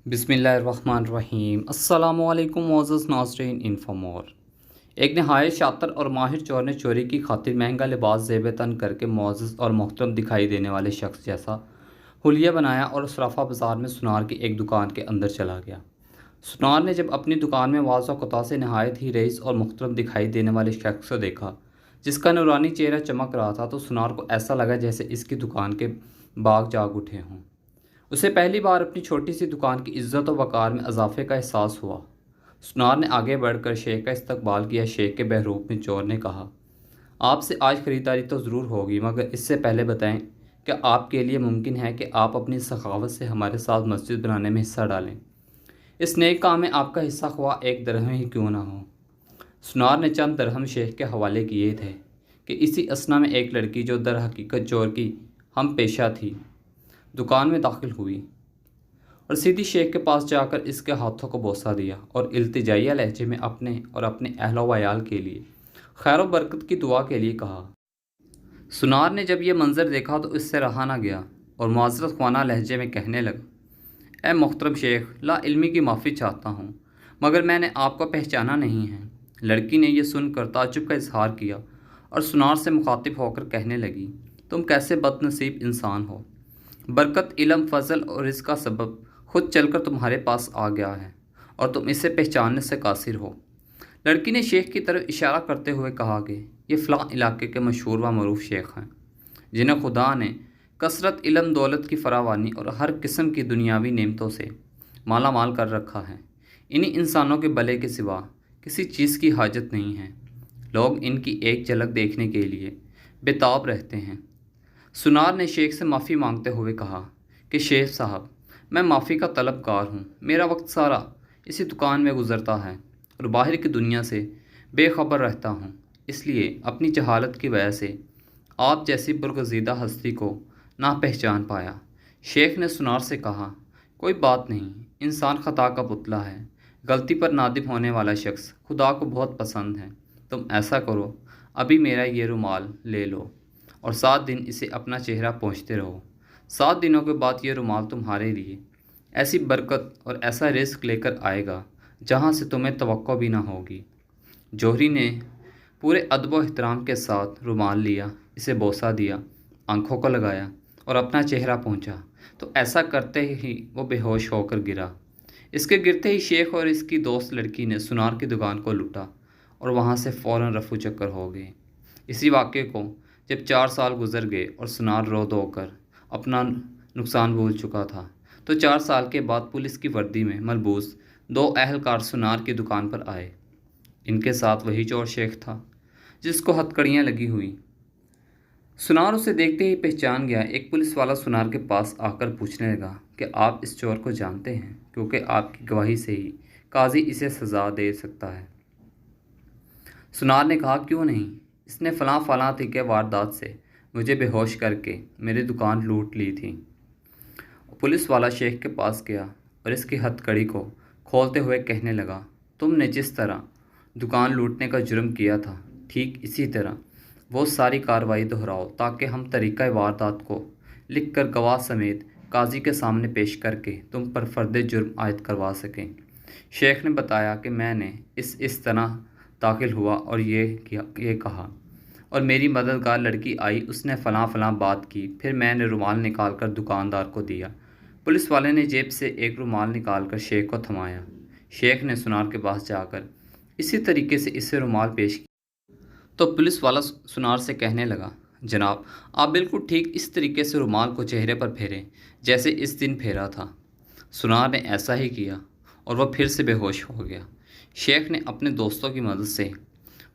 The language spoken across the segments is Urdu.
بسم اللہ الرحمن الرحیم۔ السلام علیکم معزز ناظرین۔ انفامور ایک نہایت شاطر اور ماہر چور نے چوری کی خاطر مہنگا لباس زیب تن کر کے معزز اور محترم دکھائی دینے والے شخص جیسا حلیہ بنایا اور صرافہ بازار میں سنار کی ایک دکان کے اندر چلا گیا۔ سنار نے جب اپنی دکان میں واضح قطع سے نہایت ہی رئیس اور محترم دکھائی دینے والے شخص کو دیکھا جس کا نورانی چہرہ چمک رہا تھا، تو سنار کو ایسا لگا جیسے اس کی دکان کے باغ جاگ اٹھے ہوں۔ اسے پہلی بار اپنی چھوٹی سی دکان کی عزت و وقار میں اضافے کا احساس ہوا۔ سنار نے آگے بڑھ کر شیخ کا استقبال کیا۔ شیخ کے بہروپ میں چور نے کہا، آپ سے آج خریداری تو ضرور ہوگی، مگر اس سے پہلے بتائیں کیا آپ کے لیے ممکن ہے کہ آپ اپنی سخاوت سے ہمارے ساتھ مسجد بنانے میں حصہ ڈالیں؟ اس نیک کام میں آپ کا حصہ خواہ ایک درہم ہی کیوں نہ ہو۔ سنار نے چند درہم شیخ کے حوالے کیے تھے کہ اسی اثنا میں ایک لڑکی جو در حقیقت چور کی ہم پیشہ تھی دکان میں داخل ہوئی اور سیدھی شیخ کے پاس جا کر اس کے ہاتھوں کو بوسہ دیا اور التجائیہ لہجے میں اپنے اور اپنے اہل و عیال کے لیے خیر و برکت کی دعا کے لیے کہا۔ سنار نے جب یہ منظر دیکھا تو اس سے رہا نہ گیا اور معذرت خوانہ لہجے میں کہنے لگا، اے محترم شیخ، لا علمی کی معافی چاہتا ہوں، مگر میں نے آپ کو پہچانا نہیں ہے۔ لڑکی نے یہ سن کر تعجب کا اظہار کیا اور سنار سے مخاطب ہو کر کہنے لگی، تم کیسے بد نصیب انسان ہو، برکت، علم، فضل اور رزق کا سبب خود چل کر تمہارے پاس آ گیا ہے اور تم اسے پہچاننے سے قاصر ہو۔ لڑکی نے شیخ کی طرف اشارہ کرتے ہوئے کہا کہ یہ فلاں علاقے کے مشہور و معروف شیخ ہیں جنہیں خدا نے کثرت علم، دولت کی فراوانی اور ہر قسم کی دنیاوی نعمتوں سے مالا مال کر رکھا ہے۔ انہی انسانوں کے بھلے کے سوا کسی چیز کی حاجت نہیں ہے۔ لوگ ان کی ایک جھلک دیکھنے کے لیے بے تاب رہتے ہیں۔ سنار نے شیخ سے معافی مانگتے ہوئے کہا کہ شیخ صاحب، میں معافی کا طلبگار ہوں۔ میرا وقت سارا اسی دکان میں گزرتا ہے اور باہر کی دنیا سے بے خبر رہتا ہوں، اس لیے اپنی جہالت کی وجہ سے آپ جیسی برگزیدہ ہستی کو نہ پہچان پایا۔ شیخ نے سنار سے کہا، کوئی بات نہیں، انسان خطا کا پتلا ہے، غلطی پر نادم ہونے والا شخص خدا کو بہت پسند ہے۔ تم ایسا کرو، ابھی میرا یہ رومال لے لو اور 7 دن اسے اپنا چہرہ پوچھتے رہو۔ 7 دنوں کے بعد یہ رومال تمہارے لیے ایسی برکت اور ایسا رزق لے کر آئے گا جہاں سے تمہیں توقع بھی نہ ہوگی۔ جوہری نے پورے ادب و احترام کے ساتھ رومال لیا، اسے بوسہ دیا، آنکھوں کو لگایا اور اپنا چہرہ پہنچا تو ایسا کرتے ہی وہ بے ہوش ہو کر گرا۔ اس کے گرتے ہی شیخ اور اس کی دوست لڑکی نے سنار کی دکان کو لوٹا اور وہاں سے فوراً رفو چکر ہو گئے۔ اسی واقعے کو جب 4 سال گزر گئے اور سنار رو دھو کر اپنا نقصان بھول چکا تھا، تو 4 سال کے بعد پولیس کی وردی میں ملبوس 2 اہلکار سنار کی دکان پر آئے۔ ان کے ساتھ وہی چور شیخ تھا جس کو ہتھکڑیاں لگی ہوئی۔ سنار اسے دیکھتے ہی پہچان گیا۔ ایک پولیس والا سنار کے پاس آ کر پوچھنے لگا کہ آپ اس چور کو جانتے ہیں، کیونکہ آپ کی گواہی سے ہی قاضی اسے سزا دے سکتا ہے۔ سنار نے کہا، کیوں نہیں، اس نے فلاں فلاں طریقے واردات سے مجھے بے ہوش کر کے میری دکان لوٹ لی تھی۔ پولیس والا شیخ کے پاس گیا اور اس کی ہتھ کڑی کو کھولتے ہوئے کہنے لگا، تم نے جس طرح دکان لوٹنے کا جرم کیا تھا، ٹھیک اسی طرح وہ ساری کارروائی دہراؤ تاکہ ہم طریقہ واردات کو لکھ کر گواہ سمیت قاضی کے سامنے پیش کر کے تم پر فرد جرم عائد کروا سکیں۔ شیخ نے بتایا کہ میں نے اس طرح داخل ہوا اور یہ کہا اور میری مددگار لڑکی آئی، اس نے فلاں فلاں بات کی، پھر میں نے رومال نکال کر دکاندار کو دیا۔ پولیس والے نے جیب سے ایک رومال نکال کر شیخ کو تھمایا۔ شیخ نے سنار کے پاس جا کر اسی طریقے سے اسے رومال پیش کیا تو پولیس والا سنار سے کہنے لگا، جناب، آپ بالکل ٹھیک اس طریقے سے رومال کو چہرے پر پھیریں جیسے اس دن پھیرا تھا۔ سنار نے ایسا ہی کیا اور وہ پھر سے بے ہوش ہو گیا۔ شیخ نے اپنے دوستوں کی مدد سے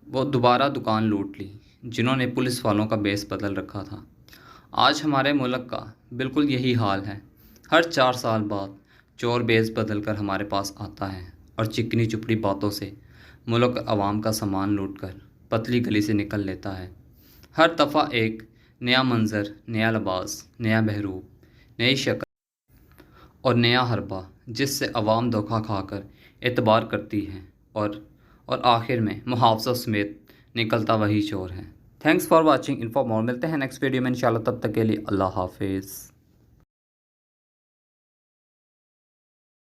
وہ دوبارہ دکان لوٹ لی جنہوں نے پولیس والوں کا بیس بدل رکھا تھا۔ آج ہمارے ملک کا بالکل یہی حال ہے۔ ہر 4 سال بعد چور بیس بدل کر ہمارے پاس آتا ہے اور چکنی چپڑی باتوں سے ملک عوام کا سامان لوٹ کر پتلی گلی سے نکل لیتا ہے۔ ہر دفعہ ایک نیا منظر، نیا لباس، نیا بہروپ، نئی شکل اور نیا حربہ جس سے عوام دھوکہ کھا کر اعتبار کرتی ہے اور آخر میں محافظہ سمیت نکلتا وہی چور ہے۔ تھینکس فار واچنگ انفو مور۔ ملتے ہیں نیکسٹ ویڈیو میں انشاءاللہ، تب تک کے لیے اللہ حافظ۔